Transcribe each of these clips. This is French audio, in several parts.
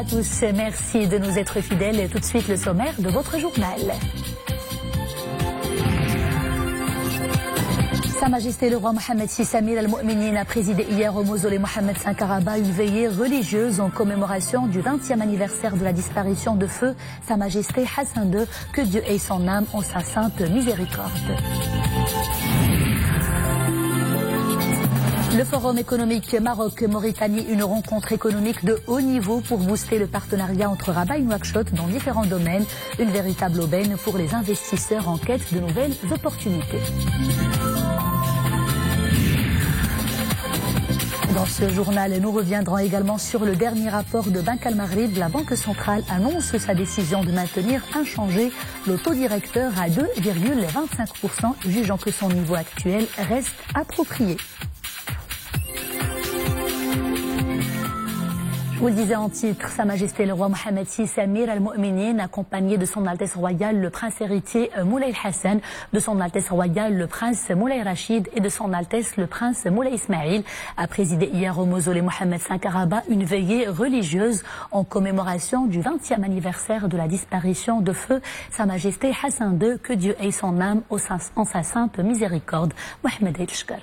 à tous, merci de nous être fidèles. Et tout de suite le sommaire de votre journal. Sa Majesté le roi Mohammed VI Amir al-Mu'minin a présidé hier au mausolée Mohammed V Karaba une veillée religieuse en commémoration du 20e anniversaire de la disparition de feu Sa Majesté Hassan II, que Dieu ait son âme en sa sainte miséricorde. Le Forum économique Maroc-Mauritanie, une rencontre économique de haut niveau pour booster le partenariat entre Rabat et Nouakchott dans différents domaines. Une véritable aubaine pour les investisseurs en quête de nouvelles opportunités. Dans ce journal, nous reviendrons également sur le dernier rapport de Banque Al-Maghrib. La Banque centrale annonce sa décision de maintenir inchangé le taux directeur à 2,25%, jugeant que son niveau actuel reste approprié. Vous le disiez en titre, Sa Majesté le roi Mohammed VI Amir al-Mu'minin, accompagné de son Altesse royale le prince héritier Moulay Hassan, de son Altesse royale le prince Moulay Rachid et de son Altesse le prince Moulay Ismail, a présidé hier au mausolée Mohammed V Karaba une veillée religieuse en commémoration du 20e anniversaire de la disparition de feu Sa Majesté Hassan II, que Dieu ait son âme en sa sainte miséricorde. Mohamed El-Shkar.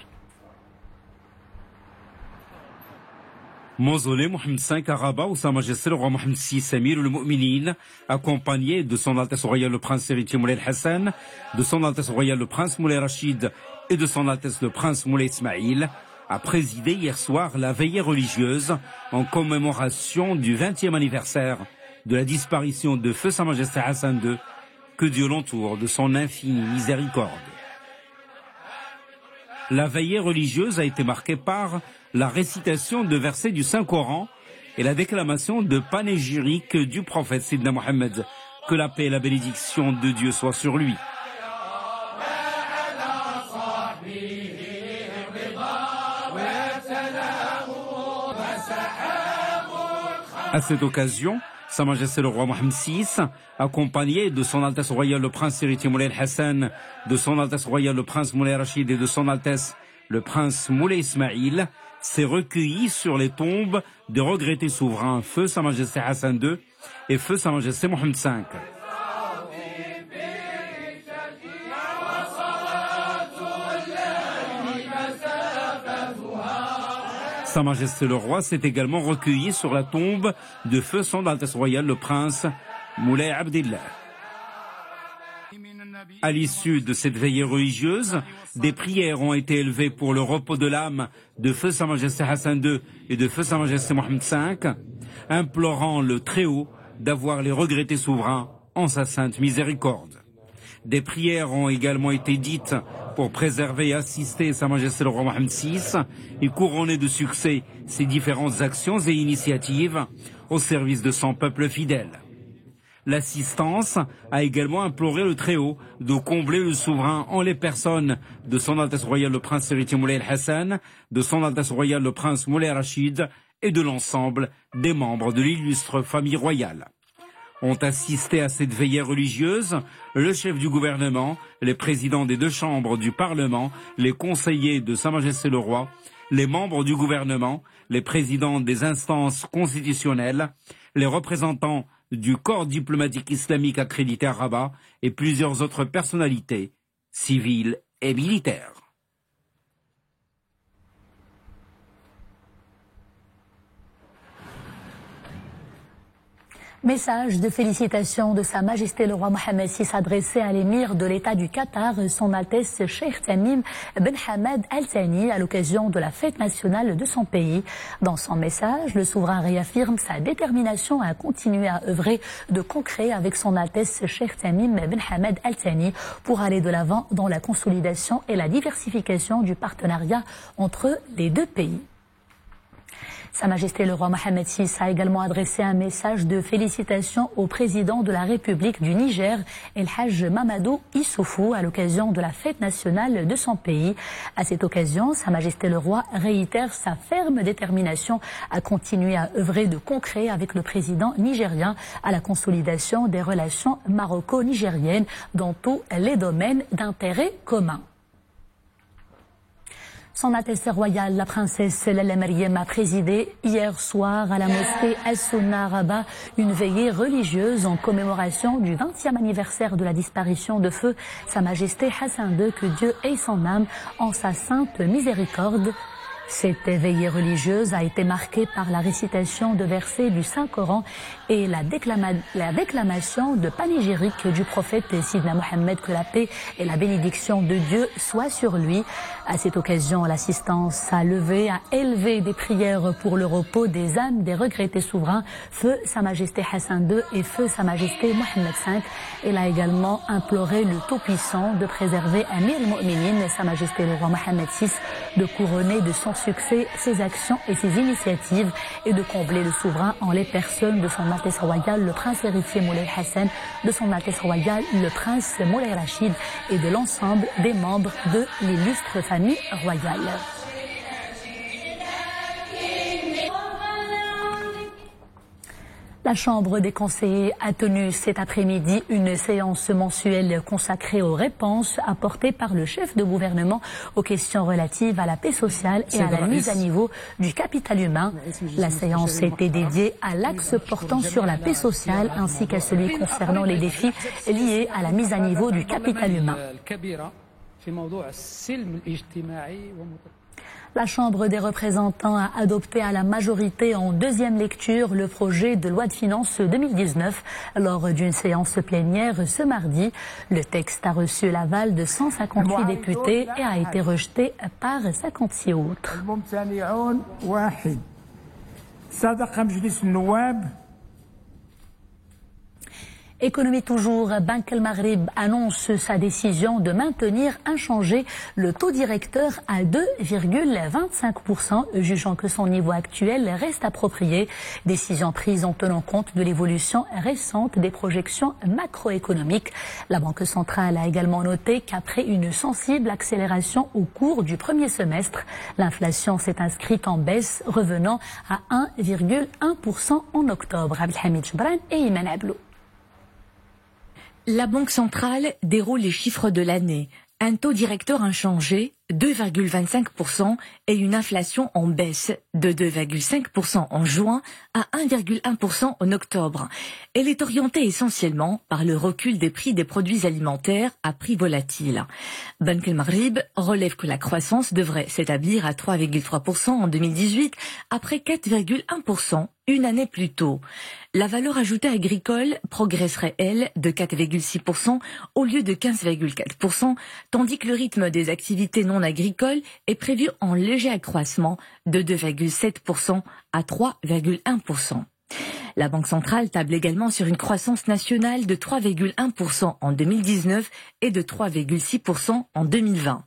Mausolée Mohammed V Karaba où Sa Majesté le roi Mohammed VI Amir al-Mu'minin, accompagné de son Altesse royale le prince héritier Moulay Hassan, de son Altesse royale le prince Moulay Rachid et de son Altesse le prince Moulay Ismail, a présidé hier soir la veillée religieuse en commémoration du 20e anniversaire de la disparition de feu Sa Majesté Hassan II, que Dieu l'entoure de son infinie miséricorde. La veillée religieuse a été marquée par la récitation de versets du Saint-Coran et la déclamation de panégyriques du prophète Sidna Mohammed, que la paix et la bénédiction de Dieu soient sur lui. À cette occasion, Sa Majesté le roi Mohammed VI, accompagné de son Altesse royale le prince héritier Moulay Hassan, de son Altesse royale le prince Moulay Rachid et de son Altesse le prince Moulay Ismail, s'est recueilli sur les tombes des regrettés souverains feu Sa Majesté Hassan II et feu Sa Majesté Mohammed V. Sa Majesté le roi s'est également recueilli sur la tombe de feu son Altesse royale le prince Moulay Abdillah. À l'issue de cette veillée religieuse, des prières ont été élevées pour le repos de l'âme de feu Sa Majesté Hassan II et de feu Sa Majesté Mohammed V, implorant le Très-Haut d'avoir les regrettés souverains en sa sainte miséricorde. Des prières ont également été dites pour préserver et assister Sa Majesté le roi Mohammed VI et couronner de succès ses différentes actions et initiatives au service de son peuple fidèle. L'assistance a également imploré le Très-Haut de combler le souverain en les personnes de son Altesse royale le prince héritier Moulay Hassan, de son Altesse royale le prince Moulay Rachid et de l'ensemble des membres de l'illustre famille royale. Ont assisté à cette veillée religieuse le chef du gouvernement, les présidents des deux chambres du Parlement, les conseillers de Sa Majesté le roi, les membres du gouvernement, les présidents des instances constitutionnelles, les représentants du corps diplomatique islamique accrédité à Rabat et plusieurs autres personnalités civiles et militaires. Message de félicitations de Sa Majesté le roi Mohammed VI adressé à l'émir de l'État du Qatar, son Altesse Cheikh Tamim Ben Hamad Al Thani, à l'occasion de la fête nationale de son pays. Dans son message, le souverain réaffirme sa détermination à continuer à œuvrer de concret avec son Altesse Cheikh Tamim Ben Hamad Al Thani pour aller de l'avant dans la consolidation et la diversification du partenariat entre les deux pays. Sa Majesté le roi Mohammed VI a également adressé un message de félicitations au président de la République du Niger, El Hajj Mamadou Issoufou, à l'occasion de la fête nationale de son pays. À cette occasion, Sa Majesté le roi réitère sa ferme détermination à continuer à œuvrer de concret avec le président nigérien à la consolidation des relations maroco-nigériennes dans tous les domaines d'intérêt commun. Son Altesse royale, la princesse Lalla Meriem, a présidé hier soir à la mosquée El-Sunna à Rabat une veillée religieuse en commémoration du 20e anniversaire de la disparition de feu Sa Majesté Hassan II, que Dieu ait son âme en sa sainte miséricorde. Cette veillée religieuse a été marquée par la récitation de versets du Saint-Coran et la déclamation de panégyrique du prophète Sidna Mohammed, que la paix et la bénédiction de Dieu soient sur lui. À cette occasion, l'assistance a élevé des prières pour le repos des âmes des regrettés souverains, feu Sa Majesté Hassan II et feu Sa Majesté Mohammed V. Elle a également imploré le Tout-Puissant de préserver Amir al-Mu'minin, Sa Majesté le roi Mohammed VI, de couronner de son succès ses actions et ses initiatives et de combler le souverain en les personnes de son Altesse royale le prince héritier Moulay Hassan, de son Altesse royale le prince Moulay Rachid et de l'ensemble des membres de l'illustre famille royale. La Chambre des conseillers a tenu cet après-midi une séance mensuelle consacrée aux réponses apportées par le chef de gouvernement aux questions relatives à la paix sociale et à la mise à niveau du capital humain. La séance était dédiée à l'axe portant sur la paix sociale ainsi qu'à celui concernant les défis liés à la mise à niveau du capital humain. La Chambre des représentants a adopté à la majorité en deuxième lecture le projet de loi de finances 2019 lors d'une séance plénière ce mardi. Le texte a reçu l'aval de 158 députés et a été rejeté par 56 autres. Économie toujours, Banque El Maghrib annonce sa décision de maintenir inchangé le taux directeur à 2,25%, jugeant que son niveau actuel reste approprié. Décision prise en tenant compte de l'évolution récente des projections macroéconomiques. La Banque centrale a également noté qu'après une sensible accélération au cours du premier semestre, l'inflation s'est inscrite en baisse, revenant à 1,1% en octobre. Abdelhamid Chebran et Iman Ablou. La Banque centrale déroule les chiffres de l'année. Un taux directeur inchangé, 2,25%, et une inflation en baisse de 2,5% en juin à 1,1% en octobre. Elle est orientée essentiellement par le recul des prix des produits alimentaires à prix volatiles. Banque El Maghrib relève que la croissance devrait s'établir à 3,3% en 2018 après 4,1% une année plus tôt. La valeur ajoutée agricole progresserait, elle, de 4,6% au lieu de 15,4%, tandis que le rythme des activités non agricoles est prévu en léger accroissement de 2,7% à 3,1%. La Banque centrale table également sur une croissance nationale de 3,1% en 2019 et de 3,6% en 2020.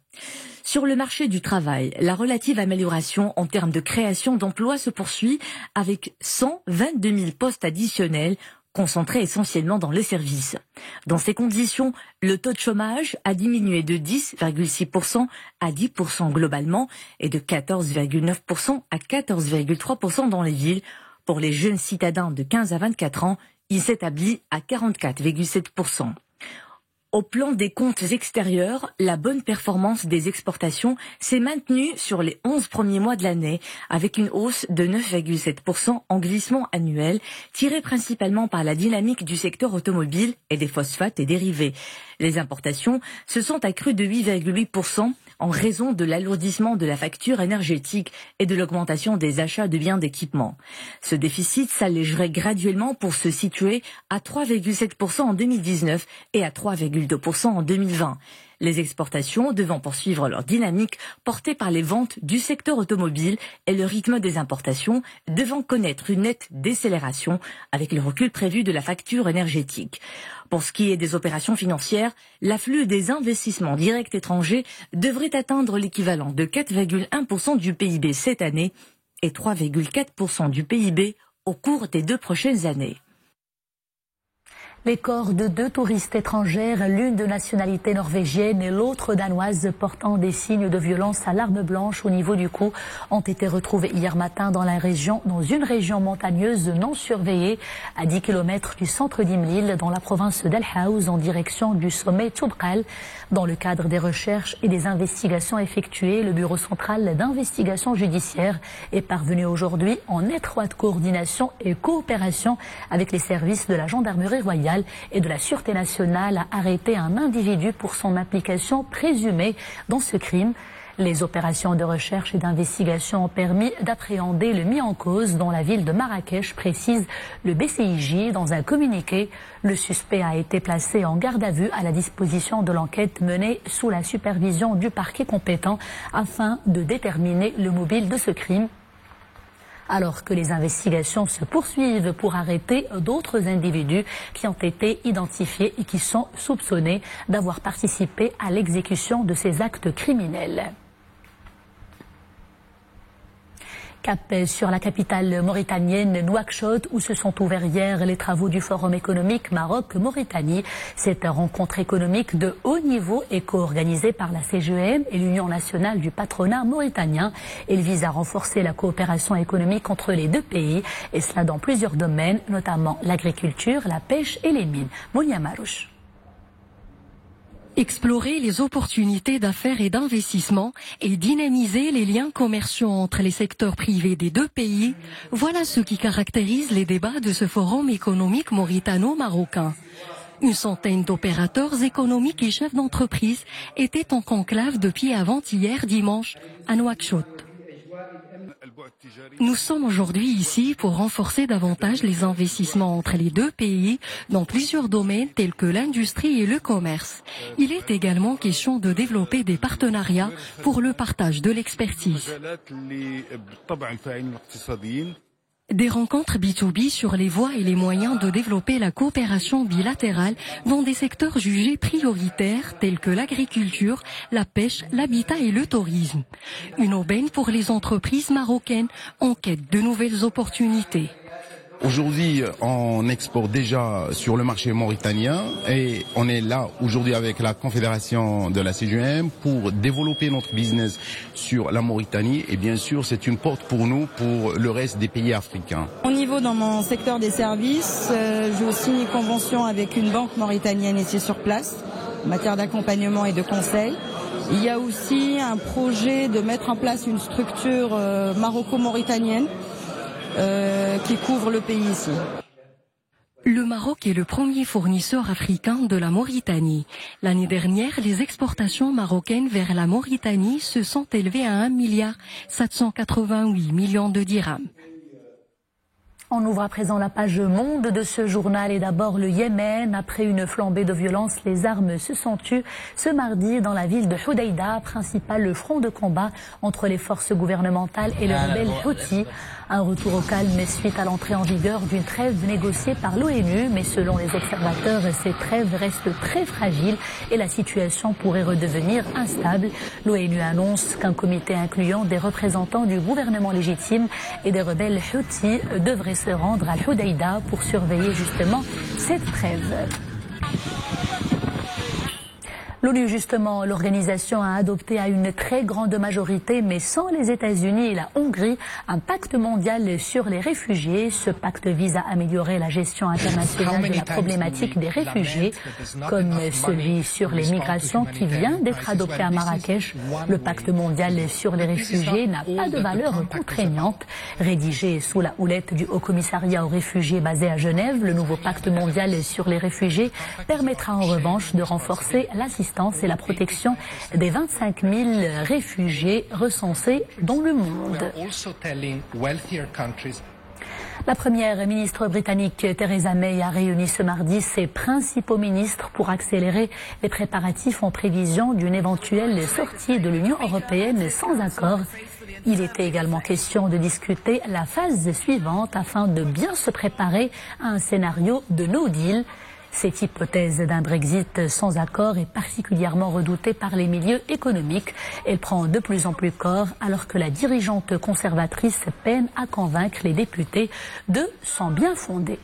Sur le marché du travail, la relative amélioration en termes de création d'emplois se poursuit avec 122 000 postes additionnels concentrés essentiellement dans les services. Dans ces conditions, le taux de chômage a diminué de 10,6% à 10% globalement et de 14,9% à 14,3% dans les villes. Pour les jeunes citadins de 15 à 24 ans, il s'établit à 44,7%. Au plan des comptes extérieurs, la bonne performance des exportations s'est maintenue sur les 11 premiers mois de l'année, avec une hausse de 9,7% en glissement annuel, tirée principalement par la dynamique du secteur automobile et des phosphates et dérivés. Les importations se sont accrues de 8,8% en raison de l'alourdissement de la facture énergétique et de l'augmentation des achats de biens d'équipement. Ce déficit s'allégerait graduellement pour se situer à 3,7% en 2019 et à 3,2% en 2020. Les exportations devant poursuivre leur dynamique portée par les ventes du secteur automobile et le rythme des importations devant connaître une nette décélération avec le recul prévu de la facture énergétique. Pour ce qui est des opérations financières, l'afflux des investissements directs étrangers devrait atteindre l'équivalent de 4,1% du PIB cette année et 3,4% du PIB au cours des 2 prochaines années. Les corps de 2 touristes étrangères, l'une de nationalité norvégienne et l'autre danoise, portant des signes de violence à l'arme blanche au niveau du cou, ont été retrouvés hier matin dans une région montagneuse non surveillée, à 10 km du centre d'Imlil, dans la province d'Al Haouz, en direction du sommet Toubkal. Dans le cadre des recherches et des investigations effectuées, le Bureau central d'investigation judiciaire est parvenu aujourd'hui en étroite coordination et coopération avec les services de la gendarmerie royale et de la Sûreté nationale à arrêter un individu pour son implication présumée dans ce crime. Les opérations de recherche et d'investigation ont permis d'appréhender le mis en cause dans la ville de Marrakech, précise le BCIJ dans un communiqué. Le suspect a été placé en garde à vue à la disposition de l'enquête menée sous la supervision du parquet compétent afin de déterminer le mobile de ce crime. Alors que les investigations se poursuivent pour arrêter d'autres individus qui ont été identifiés et qui sont soupçonnés d'avoir participé à l'exécution de ces actes criminels. Cap sur la capitale mauritanienne Nouakchott, où se sont ouverts hier les travaux du Forum économique Maroc-Mauritanie. Cette rencontre économique de haut niveau est co-organisée par la CGM et l'Union nationale du patronat mauritanien. Elle vise à renforcer la coopération économique entre les deux pays, et cela dans plusieurs domaines, notamment l'agriculture, la pêche et les mines. Mounia Marouche. Explorer les opportunités d'affaires et d'investissement et dynamiser les liens commerciaux entre les secteurs privés des deux pays, voilà ce qui caractérise les débats de ce forum économique mauritano-marocain. Une centaine d'opérateurs économiques et chefs d'entreprise étaient en conclave depuis avant-hier dimanche à Nouakchott. Nous sommes aujourd'hui ici pour renforcer davantage les investissements entre les deux pays dans plusieurs domaines tels que l'industrie et le commerce. Il est également question de développer des partenariats pour le partage de l'expertise. Des rencontres B2B sur les voies et les moyens de développer la coopération bilatérale dans des secteurs jugés prioritaires tels que l'agriculture, la pêche, l'habitat et le tourisme. Une aubaine pour les entreprises marocaines en quête de nouvelles opportunités. Aujourd'hui, on exporte déjà sur le marché mauritanien et on est là aujourd'hui avec la Confédération de la CGM pour développer notre business sur la Mauritanie et bien sûr c'est une porte pour nous pour le reste des pays africains. Au niveau dans mon secteur des services, j'ai aussi une convention avec une banque mauritanienne ici sur place en matière d'accompagnement et de conseil. Il y a aussi un projet de mettre en place une structure maroco-mauritanienne qui couvre le pays ici. Le Maroc est le premier fournisseur africain de la Mauritanie. L'année dernière, les exportations marocaines vers la Mauritanie se sont élevées à 1,788 milliard de dirhams. On ouvre à présent la page monde de ce journal et d'abord le Yémen. Après une flambée de violence, les armes se sont tues ce mardi dans la ville de Hodeïda, principal front de combat entre les forces gouvernementales et les rebelles Houthis. Un retour au calme suite à l'entrée en vigueur d'une trêve négociée par l'ONU, mais selon les observateurs, ces trêves restent très fragiles et la situation pourrait redevenir instable. L'ONU annonce qu'un comité incluant des représentants du gouvernement légitime et des rebelles Houthis devrait se rendre à Hodeïda pour surveiller justement cette trêve. L'ONU, justement, l'organisation a adopté à une très grande majorité, mais sans les États-Unis et la Hongrie, un pacte mondial sur les réfugiés. Ce pacte vise à améliorer la gestion internationale de la problématique des réfugiés, comme celui sur les migrations qui vient d'être adopté à Marrakech. Le pacte mondial sur les réfugiés n'a pas de valeur contraignante. Rédigé sous la houlette du Haut-Commissariat aux réfugiés basé à Genève, le nouveau pacte mondial sur les réfugiés permettra en revanche de renforcer l'assistance et la protection des 25 000 réfugiés recensés dans le monde. La première ministre britannique Theresa May a réuni ce mardi ses principaux ministres pour accélérer les préparatifs en prévision d'une éventuelle sortie de l'Union européenne sans accord. Il était également question de discuter la phase suivante afin de bien se préparer à un scénario de no deal. Cette hypothèse d'un Brexit sans accord est particulièrement redoutée par les milieux économiques. Elle prend de plus en plus corps alors que la dirigeante conservatrice peine à convaincre les députés de son bien fondé.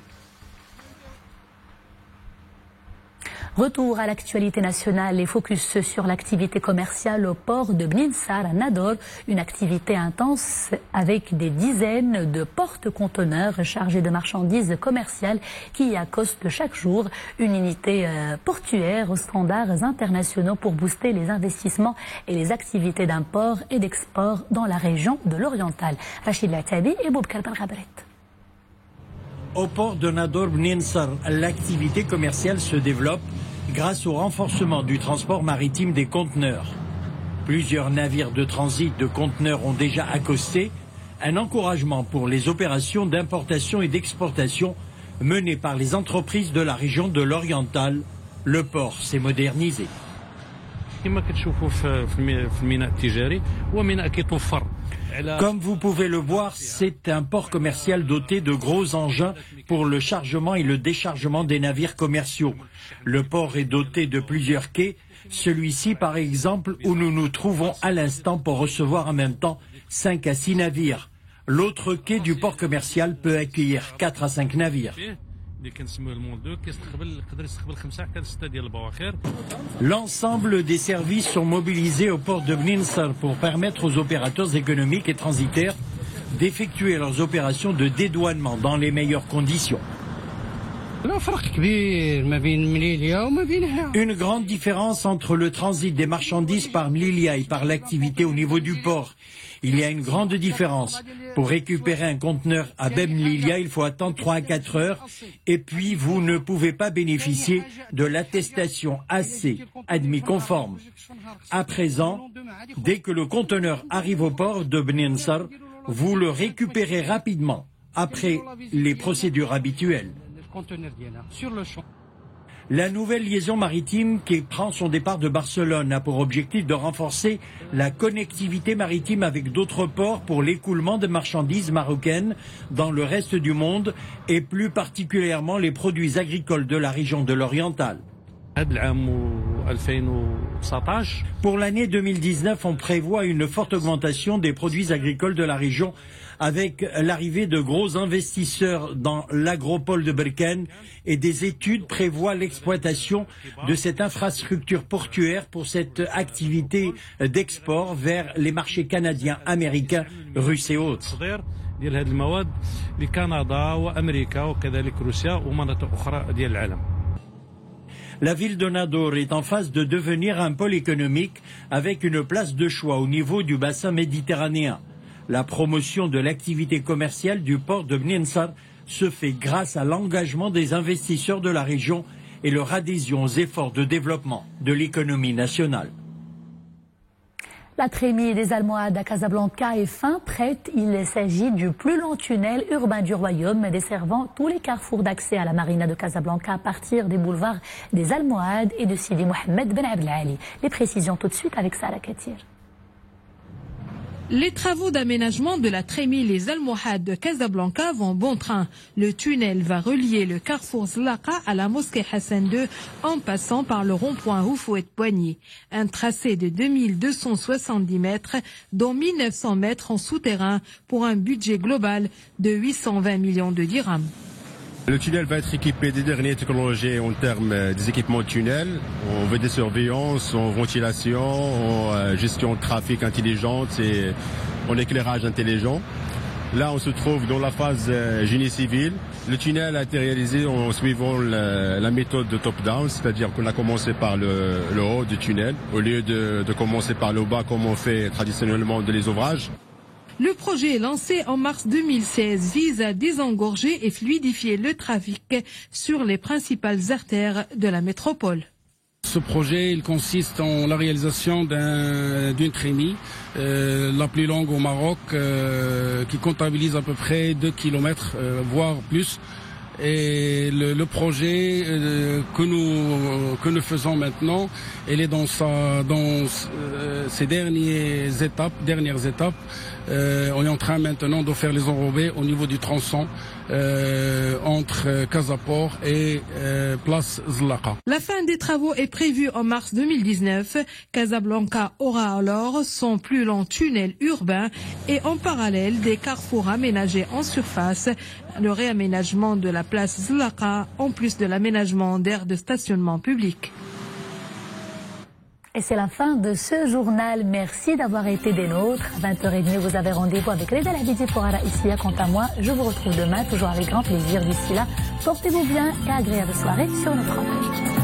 Retour à l'actualité nationale et focus sur l'activité commerciale au port de Bninsar à Nador, une activité intense avec des dizaines de porte-conteneurs chargés de marchandises commerciales qui accostent chaque jour une unité portuaire aux standards internationaux pour booster les investissements et les activités d'import et d'export dans la région de l'Oriental. Rachid Latabi et Boubkar Belghabret. Au port de Nador Bninsar, l'activité commerciale se développe grâce au renforcement du transport maritime des conteneurs. Plusieurs navires de transit de conteneurs ont déjà accosté, un encouragement pour les opérations d'importation et d'exportation menées par les entreprises de la région de l'Oriental. Le port s'est modernisé. Comme vous pouvez le voir, c'est un port commercial doté de gros engins pour le chargement et le déchargement des navires commerciaux. Le port est doté de plusieurs quais, celui-ci par exemple où nous nous trouvons à l'instant pour recevoir en même temps 5 à 6 navires. L'autre quai du port commercial peut accueillir 4 à 5 navires. L'ensemble des services sont mobilisés au port de Bninsar pour permettre aux opérateurs économiques et transitaires d'effectuer leurs opérations de dédouanement dans les meilleures conditions. Une grande différence entre le transit des marchandises par Mlilia et par l'activité au niveau du port. Il y a une grande différence. Pour récupérer un conteneur à Beb Mlilia, il faut attendre 3 à 4 heures. Et puis, vous ne pouvez pas bénéficier de l'attestation AC, admis conforme. À présent, dès que le conteneur arrive au port de Bninsar, vous le récupérez rapidement, après les procédures habituelles. La nouvelle liaison maritime qui prend son départ de Barcelone a pour objectif de renforcer la connectivité maritime avec d'autres ports pour l'écoulement de marchandises marocaines dans le reste du monde et plus particulièrement les produits agricoles de la région de l'Oriental. Pour l'année 2019, on prévoit une forte augmentation des produits agricoles de la région avec l'arrivée de gros investisseurs dans l'agropole de Berkane et des études prévoient l'exploitation de cette infrastructure portuaire pour cette activité d'export vers les marchés canadiens, américains, russes et autres. La ville de Nador est en phase de devenir un pôle économique avec une place de choix au niveau du bassin méditerranéen. La promotion de l'activité commerciale du port de Bninsar se fait grâce à l'engagement des investisseurs de la région et leur adhésion aux efforts de développement de l'économie nationale. La trémie des Almohades à Casablanca est fin prête. Il s'agit du plus long tunnel urbain du royaume desservant tous les carrefours d'accès à la marina de Casablanca à partir des boulevards des Almohades et de Sidi Mohamed Ben Abdelali. Les précisions tout de suite avec Sarah Katir. Les travaux d'aménagement de la trémie Les Almohades de Casablanca vont bon train. Le tunnel va relier le carrefour Zlaqa à la mosquée Hassan II en passant par le rond-point Houfouet-Poigny. Un tracé de 2270 mètres, dont 1900 mètres en souterrain pour un budget global de 820 millions de dirhams. Le tunnel va être équipé des dernières technologies en termes des équipements de tunnel, en vidéosurveillance, en ventilation, en gestion de trafic intelligente et en éclairage intelligent. Là, on se trouve dans la phase génie civil. Le tunnel a été réalisé en suivant la méthode de top-down, c'est-à-dire qu'on a commencé par le haut du tunnel, au lieu de commencer par le bas comme on fait traditionnellement dans les ouvrages. Le projet lancé en mars 2016 vise à désengorger et fluidifier le trafic sur les principales artères de la métropole. Ce projet il consiste en la réalisation d'une trémie, la plus longue au Maroc, qui comptabilise à peu près 2 km, voire plus. Et le projet que nous faisons maintenant, elle est dans ses dernières étapes. On est en train maintenant de faire les enrobés au niveau du tronçon entre Casaport et place Zlaqa. La fin des travaux est prévue en mars 2019. Casablanca aura alors son plus long tunnel urbain et en parallèle des carrefours aménagés en surface, le réaménagement de la place Zlaqa en plus de l'aménagement d'aires de stationnement public. Et c'est la fin de ce journal. Merci d'avoir été des nôtres. À 20h30, vous avez rendez-vous avec Reda Labidi pour Araïsia. Quant à moi, je vous retrouve demain, toujours avec grand plaisir. D'ici là, portez-vous bien et agréable soirée sur notre antenne.